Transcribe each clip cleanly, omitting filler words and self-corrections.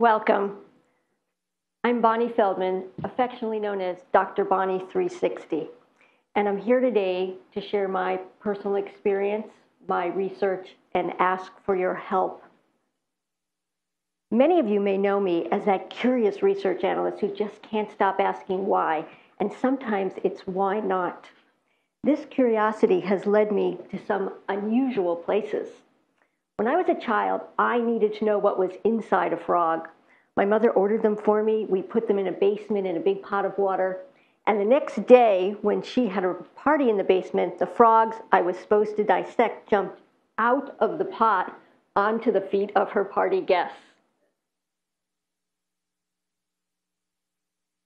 Welcome. I'm Bonnie Feldman, affectionately known as Dr. Bonnie 360, and I'm here today to share my personal experience, my research, and ask for your help. Many of you may know me as that curious research analyst who just can't stop asking why, and sometimes it's why not. This curiosity has led me to some unusual places. When I was a child, I needed to know what was inside a frog. My mother ordered them for me. We put them in a basement in a big pot of water. And the next day, when she had a party in the basement, the frogs I was supposed to dissect jumped out of the pot onto the feet of her party guests.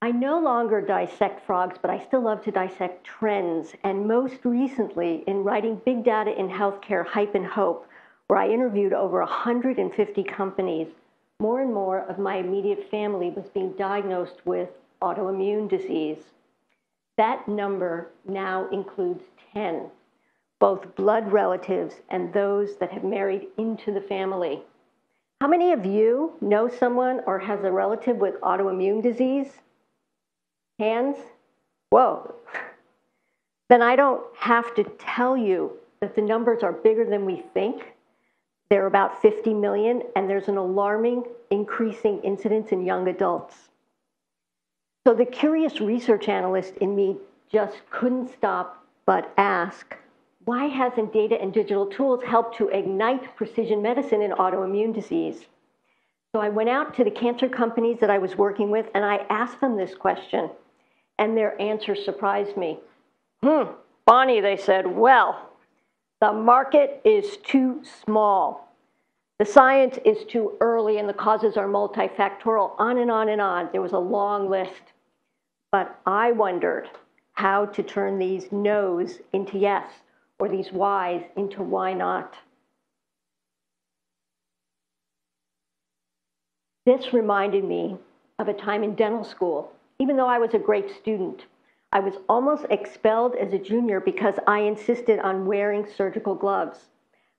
I no longer dissect frogs, but I still love to dissect trends. And most recently, in writing Big Data in Healthcare, Hype and Hope, where I interviewed over 150 companies, more and more of my immediate family was being diagnosed with autoimmune disease. That number now includes 10, both blood relatives and those that have married into the family. How many of you know someone or has a relative with autoimmune disease? Hands? Whoa. Then I don't have to tell you that the numbers are bigger than we think. There are about 50 million, and there's an alarming increasing incidence in young adults. So the curious research analyst in me just couldn't stop but ask, why hasn't data and digital tools helped to ignite precision medicine in autoimmune disease? So I went out to the cancer companies that I was working with, and I asked them this question, and their answer surprised me. Bonnie, they said, well, the market is too small. The science is too early and the causes are multifactorial, on and on and on. There was a long list. But I wondered how to turn these no's into yes, or these whys into why not. This reminded me of a time in dental school. Even though I was a great student, I was almost expelled as a junior because I insisted on wearing surgical gloves.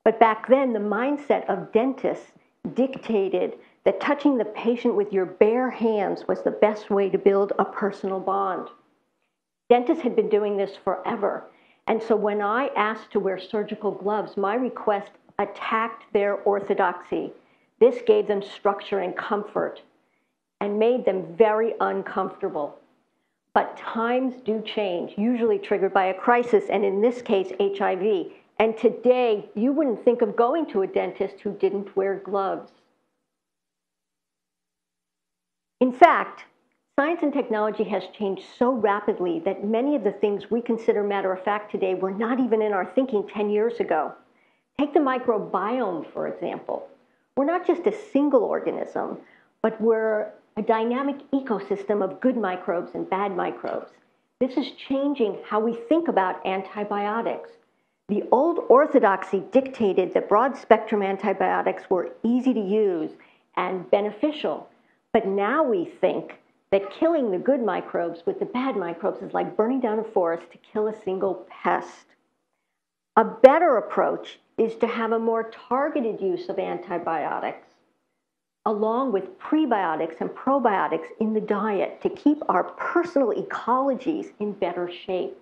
But back then, the mindset of dentists dictated that touching the patient with your bare hands was the best way to build a personal bond. Dentists had been doing this forever. And so when I asked to wear surgical gloves, my request attacked their orthodoxy. This gave them structure and comfort and made them very uncomfortable. But times do change, usually triggered by a crisis, and in this case, HIV. And today, you wouldn't think of going to a dentist who didn't wear gloves. In fact, science and technology has changed so rapidly that many of the things we consider matter of fact today were not even in our thinking 10 years ago. Take the microbiome, for example. We're not just a single organism, but we're a dynamic ecosystem of good microbes and bad microbes. This is changing how we think about antibiotics. The old orthodoxy dictated that broad-spectrum antibiotics were easy to use and beneficial, but now we think that killing the good microbes with the bad microbes is like burning down a forest to kill a single pest. A better approach is to have a more targeted use of antibiotics, along with prebiotics and probiotics in the diet to keep our personal ecologies in better shape.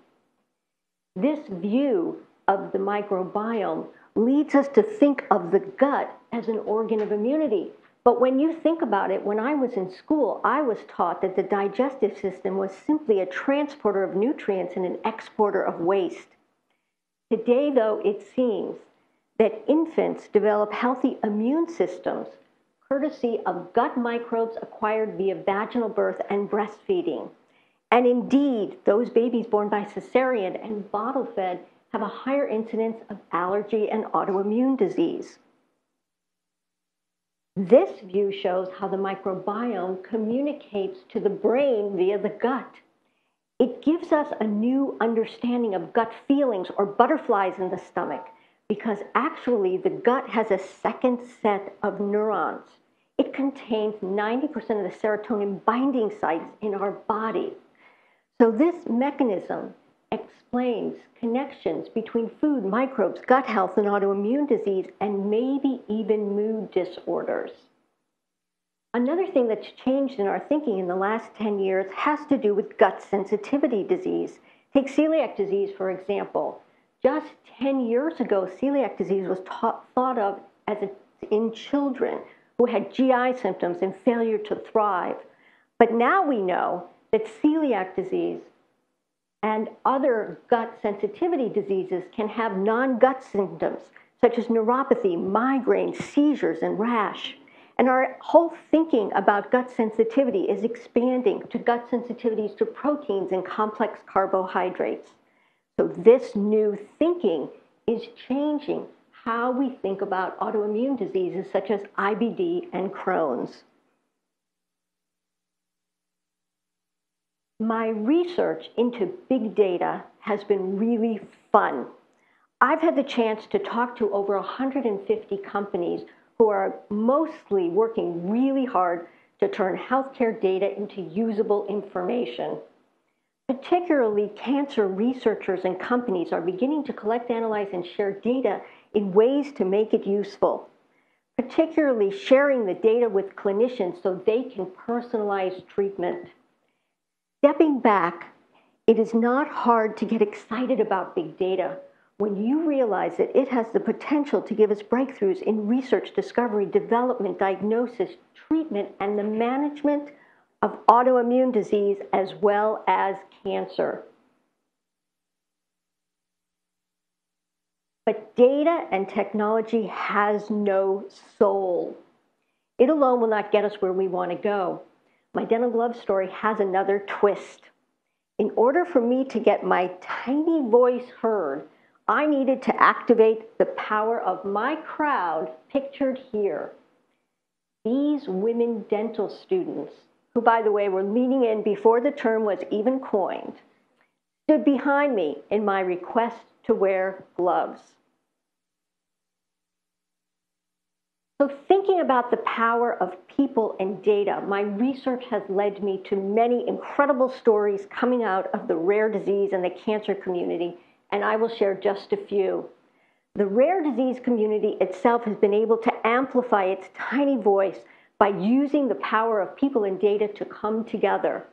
This view of the microbiome leads us to think of the gut as an organ of immunity. But when you think about it, when I was in school, I was taught that the digestive system was simply a transporter of nutrients and an exporter of waste. Today, though, it seems that infants develop healthy immune systems courtesy of gut microbes acquired via vaginal birth and breastfeeding. And indeed, those babies born by cesarean and bottle-fed have a higher incidence of allergy and autoimmune disease. This view shows how the microbiome communicates to the brain via the gut. It gives us a new understanding of gut feelings or butterflies in the stomach, because actually the gut has a second set of neurons. It contains 90% of the serotonin binding sites in our body. So this mechanism explains connections between food, microbes, gut health, and autoimmune disease, and maybe even mood disorders. Another thing that's changed in our thinking in the last 10 years has to do with gut sensitivity disease. Take celiac disease, for example. Just 10 years ago, celiac disease was thought of as in children who had GI symptoms and failure to thrive. But now we know that celiac disease and other gut sensitivity diseases can have non-gut symptoms, such as neuropathy, migraine, seizures, and rash. And our whole thinking about gut sensitivity is expanding to gut sensitivities to proteins and complex carbohydrates. So this new thinking is changing how we think about autoimmune diseases such as IBD and Crohn's. My research into big data has been really fun. I've had the chance to talk to over 150 companies who are mostly working really hard to turn healthcare data into usable information. Particularly, cancer researchers and companies are beginning to collect, analyze, and share data in ways to make it useful. Particularly sharing the data with clinicians so they can personalize treatment. Stepping back, it is not hard to get excited about big data when you realize that it has the potential to give us breakthroughs in research, discovery, development, diagnosis, treatment, and the management of autoimmune disease as well as cancer. But data and technology has no soul. It alone will not get us where we want to go. My dental glove story has another twist. In order for me to get my tiny voice heard, I needed to activate the power of my crowd pictured here. These women dental students, who by the way were leaning in before the term was even coined, stood behind me in my request to wear gloves. So thinking about the power of people and data, my research has led me to many incredible stories coming out of the rare disease and the cancer community, and I will share just a few. The rare disease community itself has been able to amplify its tiny voice by using the power of people and data to come together.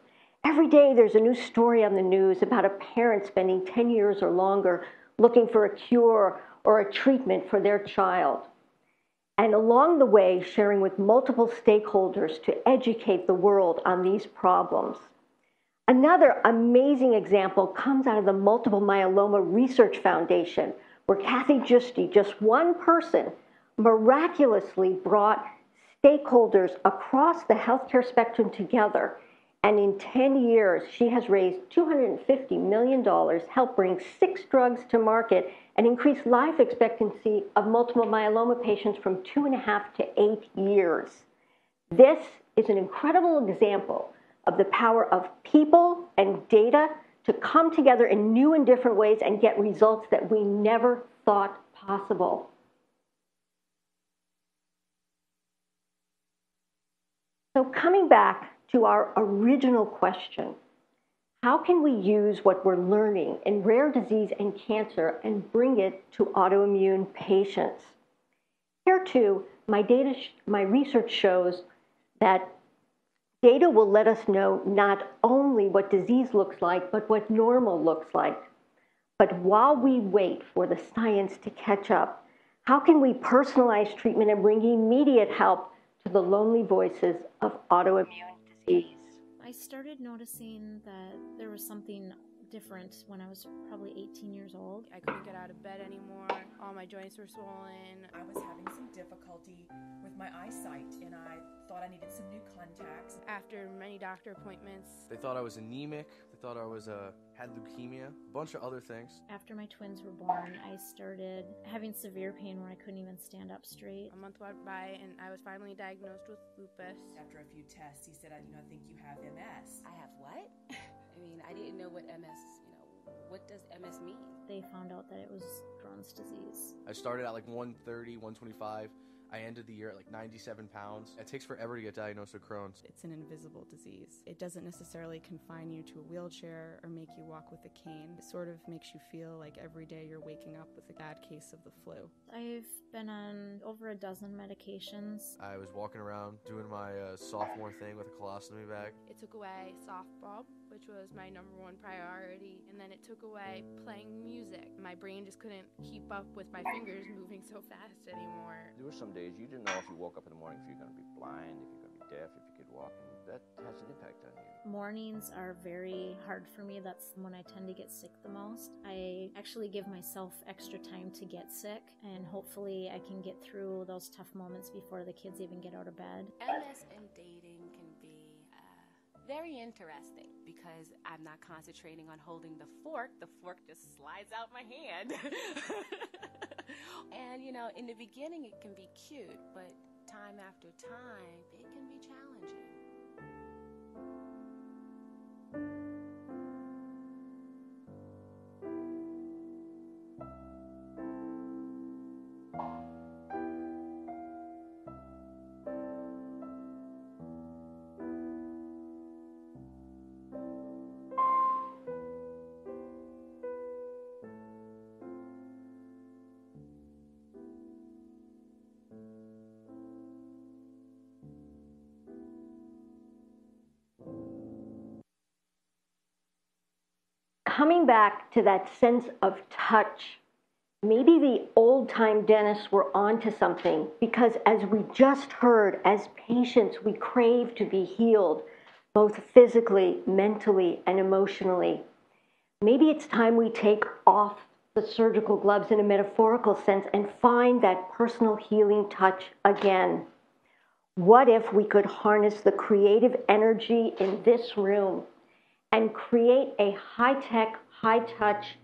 Every day there's a new story on the news about a parent spending 10 years or longer looking for a cure or a treatment for their child. And along the way, sharing with multiple stakeholders to educate the world on these problems. Another amazing example comes out of the Multiple Myeloma Research Foundation, where Kathy Giusti, just one person, miraculously brought stakeholders across the healthcare spectrum together. And in 10 years, she has raised $250 million, helped bring 6 drugs to market, and increased life expectancy of multiple myeloma patients from 2.5 to 8 years. This is an incredible example of the power of people and data to come together in new and different ways and get results that we never thought possible. So coming back to our original question, how can we use what we're learning in rare disease and cancer and bring it to autoimmune patients? Here too, my research shows that data will let us know not only what disease looks like, but what normal looks like. But while we wait for the science to catch up, how can we personalize treatment and bring immediate help to the lonely voices of autoimmune disease? I started noticing that there was something different when I was probably 18 years old. I couldn't get out of bed anymore. All my joints were swollen. I was having some difficulty with my eyesight, and I thought I needed some new contacts. After many doctor appointments, they thought I was anemic. They thought I was had leukemia, a bunch of other things. After my twins were born, I started having severe pain where I couldn't even stand up straight. A month went by, and I was finally diagnosed with lupus. After a few tests, he said, I think you have MS. I have what? I mean, I didn't know what MS, what does MS mean? They found out that it was Crohn's disease. I started at like 130, 125. I ended the year at like 97 pounds. It takes forever to get diagnosed with Crohn's. It's an invisible disease. It doesn't necessarily confine you to a wheelchair or make you walk with a cane. It sort of makes you feel like every day you're waking up with a bad case of the flu. I've been on over a dozen medications. I was walking around doing my sophomore thing with a colostomy bag. It took away softball, which was my #1 priority, and then it took away playing music. My brain just couldn't keep up with my fingers moving so fast anymore. There were some days you didn't know if you woke up in the morning if you're going to be blind, if you're going to be deaf, if you could walk, and that has an impact on you. Mornings are very hard for me. That's when I tend to get sick the most. I actually give myself extra time to get sick, and hopefully I can get through those tough moments before the kids even get out of bed. MS and dating can be very interesting because I'm not concentrating on holding the fork just slides out my hand. And you know, in the beginning it can be cute, but time after time it can be challenging. Coming back to that sense of touch, maybe the old-time dentists were onto something, because as we just heard, as patients, we crave to be healed, both physically, mentally, and emotionally. Maybe it's time we take off the surgical gloves in a metaphorical sense and find that personal healing touch again. What if we could harness the creative energy in this room and create a high-tech, high-touch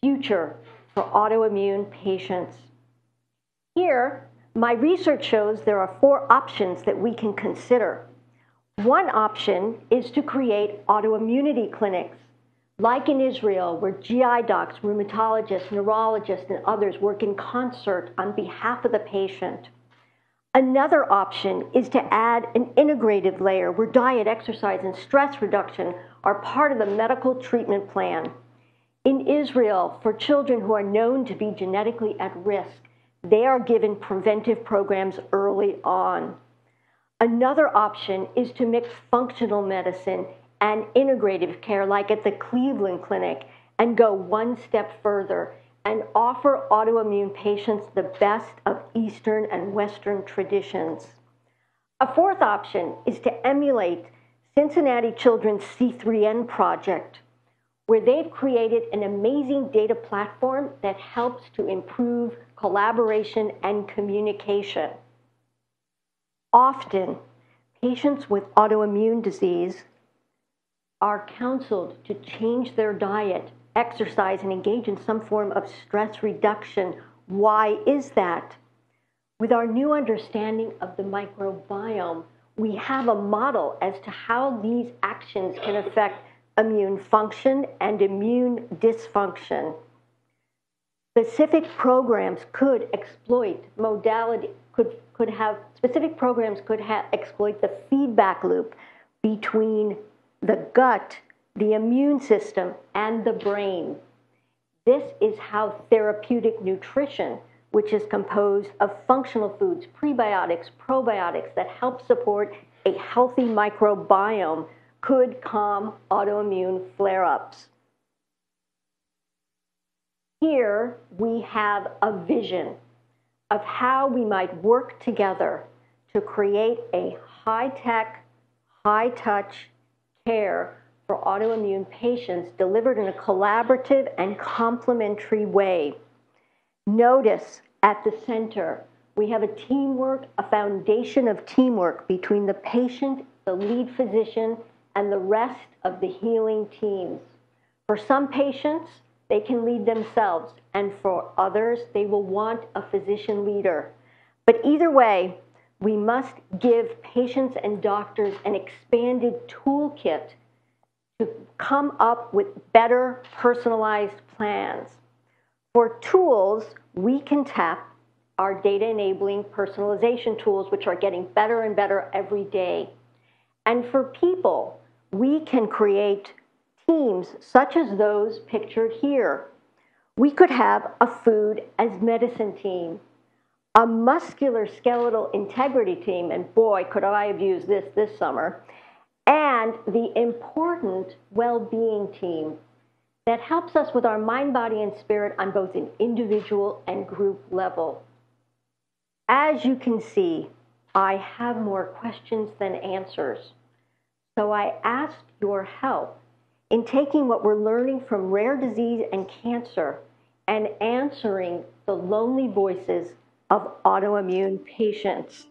future for autoimmune patients? Here, my research shows there are 4 options that we can consider. One option is to create autoimmunity clinics, like in Israel, where GI docs, rheumatologists, neurologists, and others work in concert on behalf of the patient. Another option is to add an integrative layer where diet, exercise, and stress reduction are part of the medical treatment plan. In Israel, for children who are known to be genetically at risk, they are given preventive programs early on. Another option is to mix functional medicine and integrative care, like at the Cleveland Clinic, and go one step further and offer autoimmune patients the best of Eastern and Western traditions. A fourth option is to emulate Cincinnati Children's C3N project, where they've created an amazing data platform that helps to improve collaboration and communication. Often, patients with autoimmune disease are counseled to change their diet, exercise, and engage in some form of stress reduction. Why is that? With our new understanding of the microbiome, we have a model as to how these actions can affect immune function and immune dysfunction. Specific programs could exploit exploit the feedback loop between the gut, the immune system, and the brain. This is how therapeutic nutrition, which is composed of functional foods, prebiotics, probiotics that help support a healthy microbiome, could calm autoimmune flare-ups. Here we have a vision of how we might work together to create a high-tech, high-touch care for autoimmune patients delivered in a collaborative and complementary way. Notice at the center, we have a teamwork, a foundation of teamwork between the patient, the lead physician, and the rest of the healing teams. For some patients, they can lead themselves, and for others, they will want a physician leader. But either way, we must give patients and doctors an expanded toolkit to come up with better personalized plans. For tools, we can tap our data-enabling personalization tools, which are getting better and better every day. And for people, we can create teams such as those pictured here. We could have a food as medicine team, a musculoskeletal integrity team, and boy, could I have used this summer, and the important well-being team that helps us with our mind, body, and spirit on both an individual and group level. As you can see, I have more questions than answers. So I ask your help in taking what we're learning from rare disease and cancer and answering the lonely voices of autoimmune patients.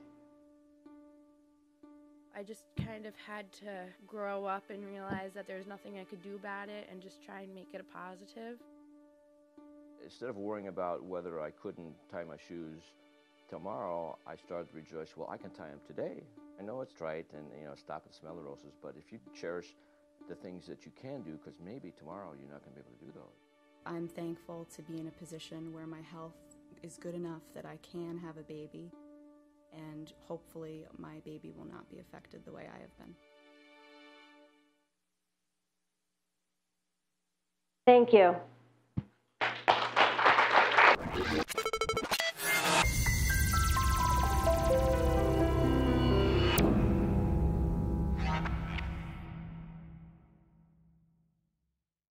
I just kind of had to grow up and realize that there's nothing I could do about it and just try and make it a positive. Instead of worrying about whether I couldn't tie my shoes tomorrow, I started to rejoice, well, I can tie them today. I know it's trite and, stop and smell the roses, but if you cherish the things that you can do, because maybe tomorrow you're not going to be able to do those. I'm thankful to be in a position where my health is good enough that I can have a baby, and hopefully my baby will not be affected the way I have been. Thank you.